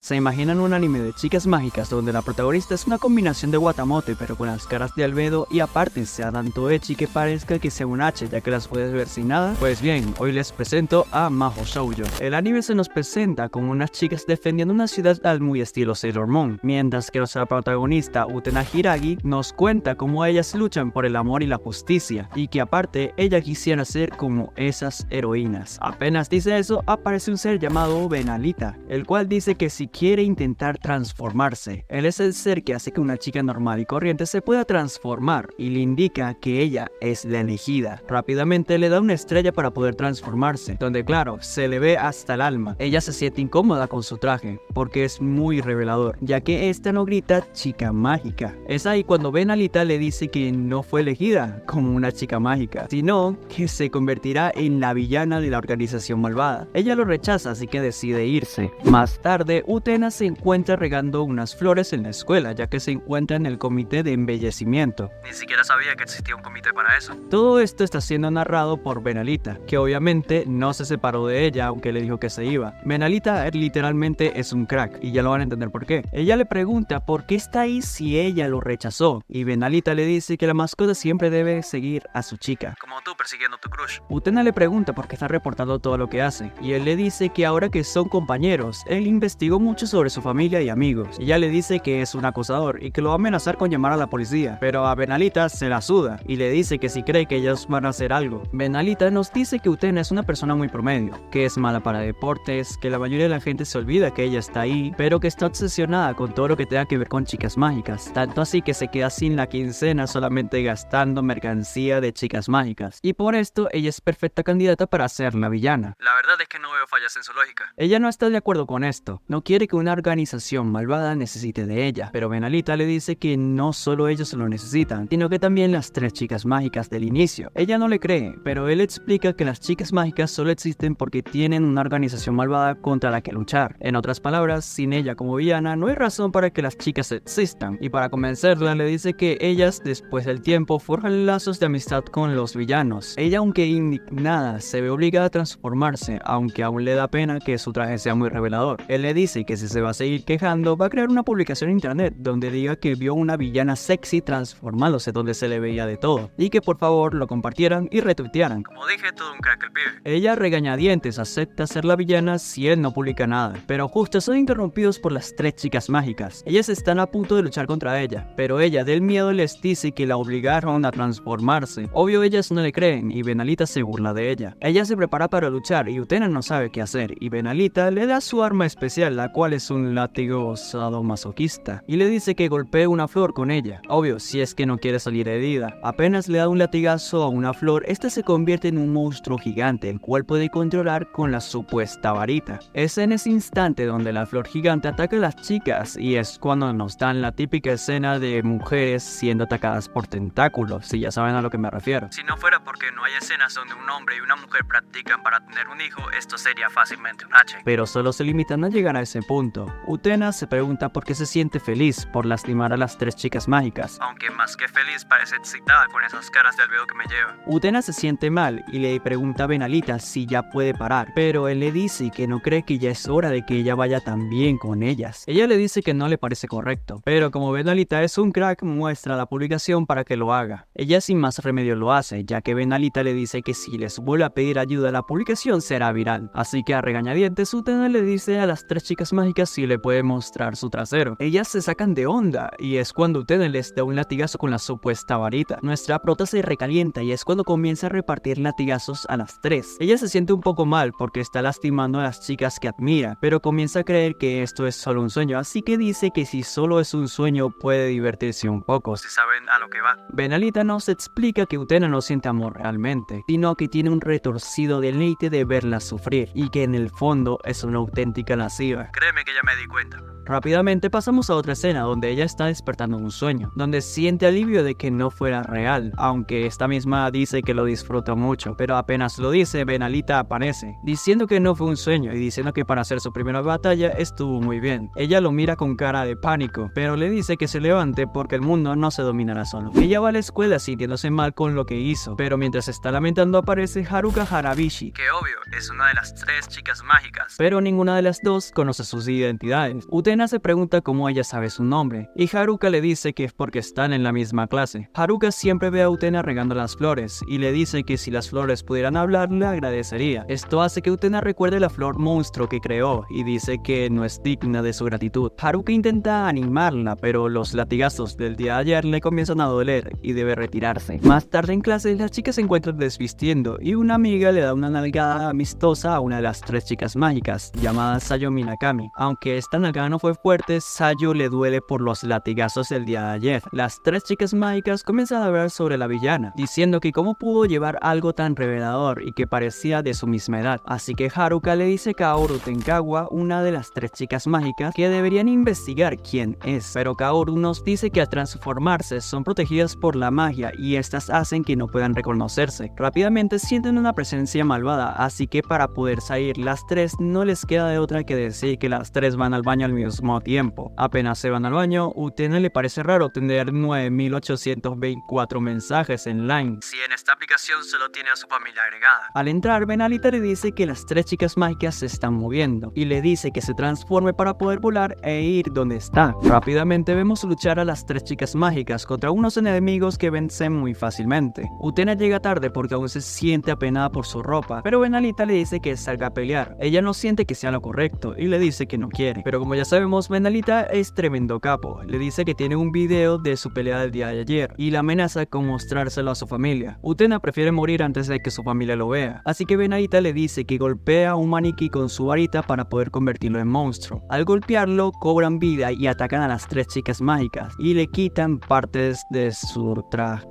¿Se imaginan un anime de chicas mágicas donde la protagonista es una combinación de Watamote pero con las caras de Albedo y aparte sea tanto ecchi que parezca que sea un H ya que las puedes ver sin nada? Pues bien, hoy les presento a Mahou Shoujo. El anime se nos presenta como unas chicas defendiendo una ciudad al muy estilo Sailor Moon, mientras que nuestra protagonista Utena Hiragi nos cuenta cómo ellas luchan por el amor y la justicia y que aparte ella quisiera ser como esas heroínas. Apenas dice eso, aparece un ser llamado Benalita, el cual dice que si quiere intentar transformarse. Él es el ser que hace que una chica normal y corriente se pueda transformar y le indica que ella es la elegida. Rápidamente le da una estrella para poder transformarse, donde claro, se le ve hasta el alma. Ella se siente incómoda con su traje, porque es muy revelador, ya que esta no grita chica mágica. Es ahí cuando Benalita le dice que no fue elegida como una chica mágica, sino que se convertirá en la villana de la organización malvada. Ella lo rechaza, así que decide irse. Más tarde, Utena se encuentra regando unas flores en la escuela, ya que se encuentra en el comité de embellecimiento. Ni siquiera sabía que existía un comité para eso. Todo esto está siendo narrado por Benalita, que obviamente no se separó de ella, aunque le dijo que se iba. Benalita literalmente es un crack, y ya lo van a entender por qué. Ella le pregunta por qué está ahí si ella lo rechazó, y Benalita le dice que la mascota siempre debe seguir a su chica. Como tú persiguiendo tu crush. Utena le pregunta por qué está reportando todo lo que hace, y él le dice que ahora que son compañeros, él investigó mucho sobre su familia y amigos. Ella le dice que es un acosador y que lo va a amenazar con llamar a la policía, pero a Benalita se la suda y le dice que si cree que ellos van a hacer algo. Benalita nos dice que Utena es una persona muy promedio, que es mala para deportes, que la mayoría de la gente se olvida que ella está ahí, pero que está obsesionada con todo lo que tenga que ver con chicas mágicas, tanto así que se queda sin la quincena solamente gastando mercancía de chicas mágicas, y por esto ella es perfecta candidata para ser la villana. La verdad es que no veo fallas en su lógica. Ella no está de acuerdo con esto, no quiere que una organización malvada necesite de ella, pero Benalita le dice que no solo ellos lo necesitan, sino que también las tres chicas mágicas del inicio. Ella no le cree, pero él explica que las chicas mágicas solo existen porque tienen una organización malvada contra la que luchar. En otras palabras, sin ella como villana no hay razón para que las chicas existan, y para convencerla le dice que ellas después del tiempo forjan lazos de amistad con los villanos. Ella, aunque indignada, se ve obligada a transformarse, aunque aún le da pena que su traje sea muy revelador. Él le dice que si se va a seguir quejando, va a crear una publicación en internet donde diga que vio una villana sexy transformándose donde se le veía de todo, y que por favor lo compartieran y retuitearan. Como dije, todo un crack el pibe. Ella regañadientes acepta ser la villana si él no publica nada, pero justo son interrumpidos por las tres chicas mágicas. Ellas están a punto de luchar contra ella, pero ella del miedo les dice que la obligaron a transformarse. Obvio ellas no le creen y Benalita se burla de ella. Ella se prepara para luchar y Utena no sabe qué hacer, y Benalita le da su arma especial, la cual es un látigo sadomasoquista, y le dice que golpee una flor con ella. Obvio, si es que no quiere salir herida. Apenas le da un latigazo a una flor, esta se convierte en un monstruo gigante, el cual puede controlar con la supuesta varita. Es en ese instante donde la flor gigante ataca a las chicas, y es cuando nos dan la típica escena de mujeres siendo atacadas por tentáculos, si ya saben a lo que me refiero. Si no fuera porque no hay escenas donde un hombre y una mujer practican para tener un hijo, esto sería fácilmente un H. Pero solo se limitan a llegar a ese punto. Utena se pregunta por qué se siente feliz por lastimar a las tres chicas mágicas, aunque más que feliz parece excitada con esas caras de Albedo que me lleva. Utena se siente mal y le pregunta a Benalita si ya puede parar, pero él le dice que no cree que ya es hora de que ella vaya tan bien con ellas. Ella le dice que no le parece correcto, pero como Benalita es un crack, muestra la publicación para que lo haga. Ella sin más remedio lo hace, ya que Benalita le dice que si les vuelve a pedir ayuda la publicación será viral, así que a regañadientes Utena le dice a las tres chicas mágicas si le puede mostrar su trasero. Ellas se sacan de onda y es cuando Utena les da un latigazo con la supuesta varita. Nuestra prota se recalienta y es cuando comienza a repartir latigazos a las tres. Ella se siente un poco mal porque está lastimando a las chicas que admira, pero comienza a creer que esto es solo un sueño, así que dice que si solo es un sueño puede divertirse un poco, si saben a lo que va. Benalita nos explica que Utena no siente amor realmente, sino que tiene un retorcido deleite de verla sufrir y que en el fondo es una auténtica lasciva. Créeme que ya me di cuenta. Rápidamente pasamos a otra escena donde ella está despertando un sueño, donde siente alivio de que no fuera real, aunque esta misma dice que lo disfruta mucho, pero apenas lo dice, Benalita aparece, diciendo que no fue un sueño y diciendo que para hacer su primera batalla estuvo muy bien. Ella lo mira con cara de pánico, pero le dice que se levante porque el mundo no se dominará solo. Ella va a la escuela sintiéndose mal con lo que hizo, pero mientras se está lamentando aparece Haruka Harabishi, que obvio es una de las 3 chicas mágicas, pero ninguna de las dos conoce sus identidades. Utena se pregunta cómo ella sabe su nombre, y Haruka le dice que es porque están en la misma clase. Haruka siempre ve a Utena regando las flores, y le dice que si las flores pudieran hablar le agradecería. Esto hace que Utena recuerde la flor monstruo que creó, y dice que no es digna de su gratitud. Haruka intenta animarla, pero los latigazos del día de ayer le comienzan a doler, y debe retirarse. Más tarde en clase, las chicas se encuentran desvistiendo, y una amiga le da una nalgada amistosa a una de las 3 chicas mágicas, llamada Sayo Minakami. Aunque esta nalgada no fue fuerte, Sayo le duele por los latigazos del día de ayer. Las 3 chicas mágicas comienzan a hablar sobre la villana, diciendo que cómo pudo llevar algo tan revelador y que parecía de su misma edad. Así que Haruka le dice a Kaoru Tenkawa, una de las 3 chicas mágicas, que deberían investigar quién es. Pero Kaoru nos dice que al transformarse son protegidas por la magia y estas hacen que no puedan reconocerse. Rápidamente sienten una presencia malvada, así que para poder salir las 3 no les queda de otra que decir que las 3 van al baño al mismo tiempo. Apenas se van al baño, Utena le parece raro tener 9824 mensajes en Line, si en esta aplicación solo tiene a su familia agregada. Al entrar, Benalita le dice que las 3 chicas mágicas se están moviendo y le dice que se transforme para poder volar e ir donde está. Rápidamente vemos luchar a las 3 chicas mágicas contra unos enemigos que vencen muy fácilmente. Utena llega tarde porque aún se siente apenada por su ropa, pero Benalita le dice que salga a pelear. Ella no siente que sea lo correcto y le dice que no quiere, pero como ya sabemos, Benalita es tremendo capo. Le dice que tiene un video de su pelea del día de ayer y la amenaza con mostrárselo a su familia. Utena prefiere morir antes de que su familia lo vea, así que Benalita le dice que golpea a un maniquí con su varita para poder convertirlo en monstruo. Al golpearlo, cobran vida y atacan a las 3 chicas mágicas y le quitan partes de su traje.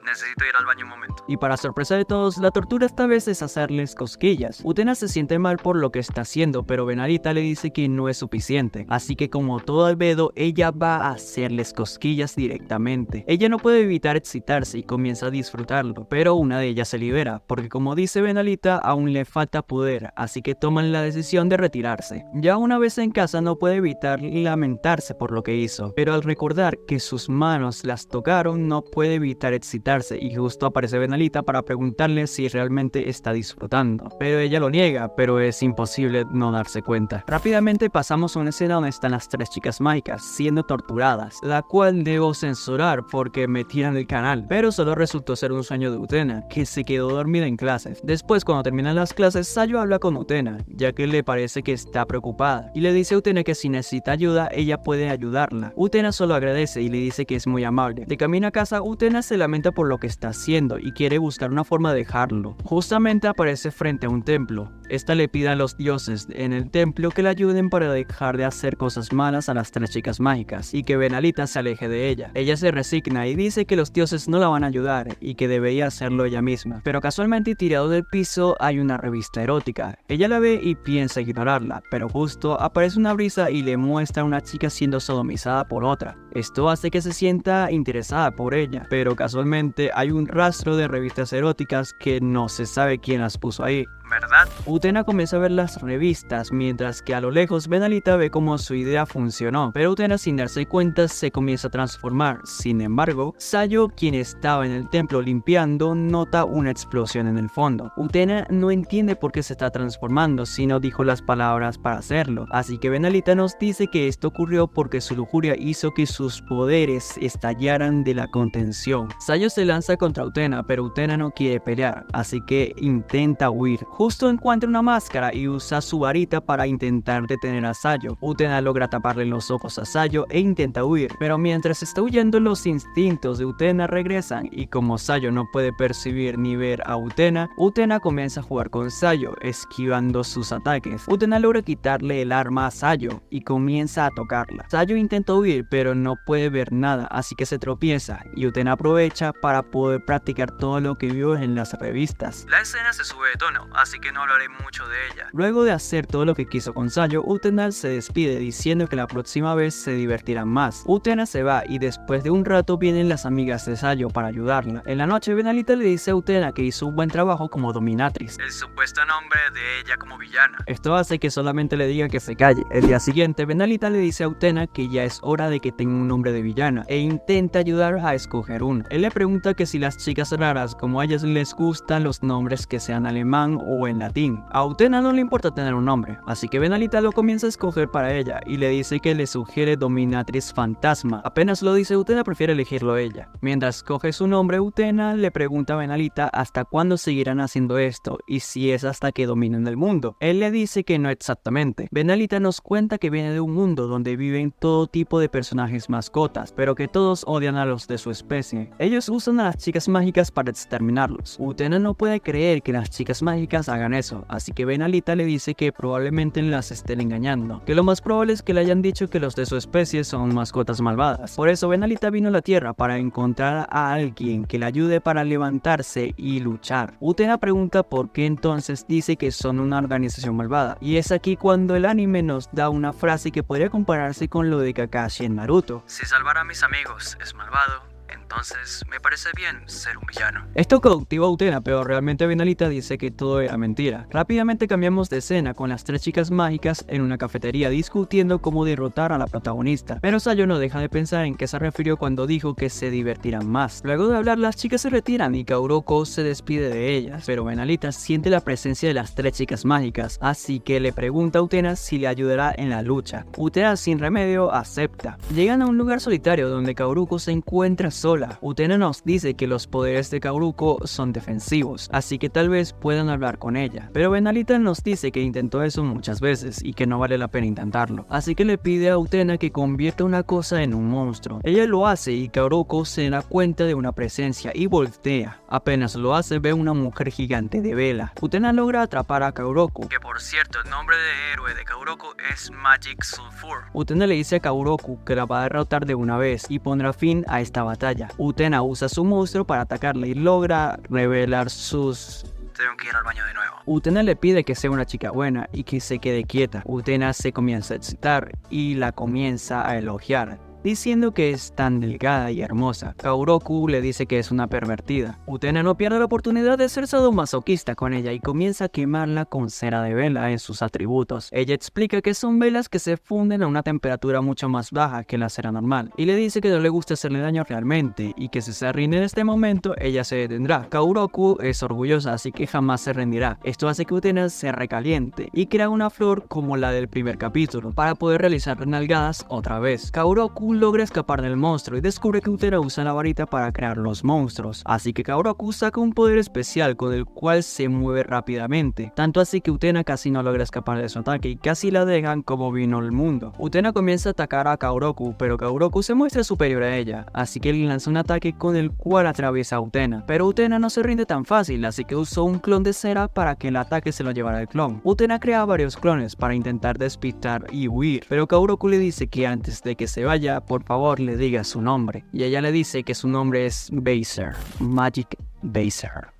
Necesito ir al baño un momento. Y para sorpresa de todos, la tortura esta vez es hacerles cosquillas. Utena se siente mal por lo que está haciendo, pero Benalita le dice que no es suficiente. Así que como todo albedo, ella va a hacerles cosquillas directamente. Ella no puede evitar excitarse y comienza a disfrutarlo, pero una de ellas se libera, porque como dice Benalita, aún le falta poder, así que toman la decisión de retirarse. Ya una vez en casa no puede evitar lamentarse por lo que hizo, pero al recordar que sus manos las tocaron, no puede evitar excitarse. Y justo aparece Benalita para preguntarle si realmente está disfrutando, pero ella lo niega, pero es imposible no darse cuenta. Rápidamente pasamos a una escena donde están las 3 chicas mágicas siendo torturadas, la cual debo censurar porque me tiran del canal, pero solo resultó ser un sueño de Utena, que se quedó dormida en clases. Después, cuando terminan las clases, Sayo habla con Utena, ya que le parece que está preocupada, y le dice a Utena que si necesita ayuda, ella puede ayudarla. Utena solo agradece y le dice que es muy amable. De camino a casa, Utena se lamenta por lo que está haciendo y quiere buscar una forma de dejarlo. Justamente aparece frente a un templo. Esta le pide a los dioses en el templo que le ayuden para dejar de hacer cosas malas a las 3 chicas mágicas y que Benalita se aleje de ella. Ella se resigna y dice que los dioses no la van a ayudar y que debería hacerlo ella misma. Pero casualmente tirado del piso hay una revista erótica. Ella la ve y piensa ignorarla, pero justo aparece una brisa y le muestra a una chica siendo sodomizada por otra. Esto hace que se sienta interesada por ella, pero casualmente hay un rastro de revistas eróticas que no se sabe quién las puso ahí, ¿verdad? Utena comienza a ver las revistas, mientras que a lo lejos Benalita ve cómo su idea funcionó, pero Utena sin darse cuenta se comienza a transformar. Sin embargo, Sayo, quien estaba en el templo limpiando, nota una explosión en el fondo. Utena no entiende por qué se está transformando, si no dijo las palabras para hacerlo, así que Benalita nos dice que esto ocurrió porque su lujuria hizo que sus poderes estallaran de la contención. Sayo se lanza contra Utena, pero Utena no quiere pelear, así que intenta huir. Justo encuentra una máscara y usa su varita para intentar detener a Sayo. Utena logra taparle los ojos a Sayo e intenta huir, pero mientras está huyendo los instintos de Utena regresan y como Sayo no puede percibir ni ver a Utena, Utena comienza a jugar con Sayo, esquivando sus ataques. Utena logra quitarle el arma a Sayo y comienza a tocarla. Sayo intenta huir, pero no no puede ver nada, así que se tropieza y Utena aprovecha para poder practicar todo lo que vio en las revistas. La escena se sube de tono, así que no hablaré mucho de ella. Luego de hacer todo lo que quiso con Sayo, Utena se despide diciendo que la próxima vez se divertirán más. Utena se va y después de un rato vienen las amigas de Sayo para ayudarla. En la noche, Benalita le dice a Utena que hizo un buen trabajo como dominatrix, el supuesto nombre de ella como villana. Esto hace que solamente le diga que se calle. El día siguiente, Benalita le dice a Utena que ya es hora de que tenga un nombre de villana e intenta ayudar a escoger uno. Él le pregunta que si las chicas raras como a ellas les gustan los nombres que sean alemán o en latín. A Utena no le importa tener un nombre, así que Benalita lo comienza a escoger para ella y le dice que le sugiere Dominatrix Fantasma. Apenas lo dice, Utena prefiere elegirlo ella. Mientras escoge su nombre, Utena le pregunta a Benalita hasta cuándo seguirán haciendo esto y si es hasta que dominen el mundo. Él le dice que no exactamente. Benalita nos cuenta que viene de un mundo donde viven todo tipo de personajes mascotas, pero que todos odian a los de su especie. Ellos usan a las chicas mágicas para exterminarlos. Utena no puede creer que las chicas mágicas hagan eso, así que Benalita le dice que probablemente las estén engañando, que lo más probable es que le hayan dicho que los de su especie son mascotas malvadas. Por eso Benalita vino a la Tierra para encontrar a alguien que le ayude para levantarse y luchar. Utena pregunta por qué entonces dice que son una organización malvada, y es aquí cuando el anime nos da una frase que podría compararse con lo de Kakashi en Naruto: si salvar a mis amigos es malvado, entonces me parece bien ser un villano. Esto cautiva a Utena, pero realmente Benalita dice que todo era mentira. Rápidamente cambiamos de escena con las tres chicas mágicas en una cafetería discutiendo cómo derrotar a la protagonista, pero Sayo no deja de pensar en qué se refirió cuando dijo que se divertirán más. Luego de hablar, las chicas se retiran y Kuroko se despide de ellas, pero Benalita siente la presencia de las tres chicas mágicas, así que le pregunta a Utena si le ayudará en la lucha. Utena sin remedio acepta. Llegan a un lugar solitario donde Kuroko se encuentra sola. Utena nos dice que los poderes de Kuroko son defensivos, así que tal vez puedan hablar con ella, pero Benalita nos dice que intentó eso muchas veces y que no vale la pena intentarlo, así que le pide a Utena que convierta una cosa en un monstruo. Ella lo hace y Kuroko se da cuenta de una presencia y voltea. Apenas lo hace, ve una mujer gigante de vela. Utena logra atrapar a Kuroko, que por cierto el nombre de héroe de Kuroko es Magic Sulfur. Utena le dice a Kuroko que la va a derrotar de una vez y pondrá fin a esta batalla. Utena usa su monstruo para atacarla y logra revelar sus... Tengo que ir al baño de nuevo. Utena le pide que sea una chica buena y que se quede quieta. Utena se comienza a excitar y la comienza a elogiar, diciendo que es tan delgada y hermosa. Kuroko le dice que es una pervertida. Utena no pierde la oportunidad de ser sadomasoquista con ella y comienza a quemarla con cera de vela en sus atributos. Ella explica que son velas que se funden a una temperatura mucho más baja que la cera normal, y le dice que no le gusta hacerle daño realmente y que si se rinde en este momento ella se detendrá. Kuroko es orgullosa, así que jamás se rendirá. Esto hace que Utena se recaliente y crea una flor como la del primer capítulo para poder realizar nalgadas otra vez. Kuroko logra escapar del monstruo y descubre que Utena usa la varita para crear los monstruos, así que Kuroko saca un poder especial con el cual se mueve rápidamente, tanto así que Utena casi no logra escapar de su ataque y casi la dejan como vino el mundo. Utena comienza a atacar a Kuroko, pero Kuroko se muestra superior a ella, así que le lanza un ataque con el cual atraviesa a Utena, pero Utena no se rinde tan fácil, así que usó un clon de cera para que el ataque se lo llevara el clon. Utena crea varios clones para intentar despistar y huir, pero Kuroko le dice que antes de que se vaya, por favor le diga su nombre, y ella le dice que su nombre es Baser, Magic Baser.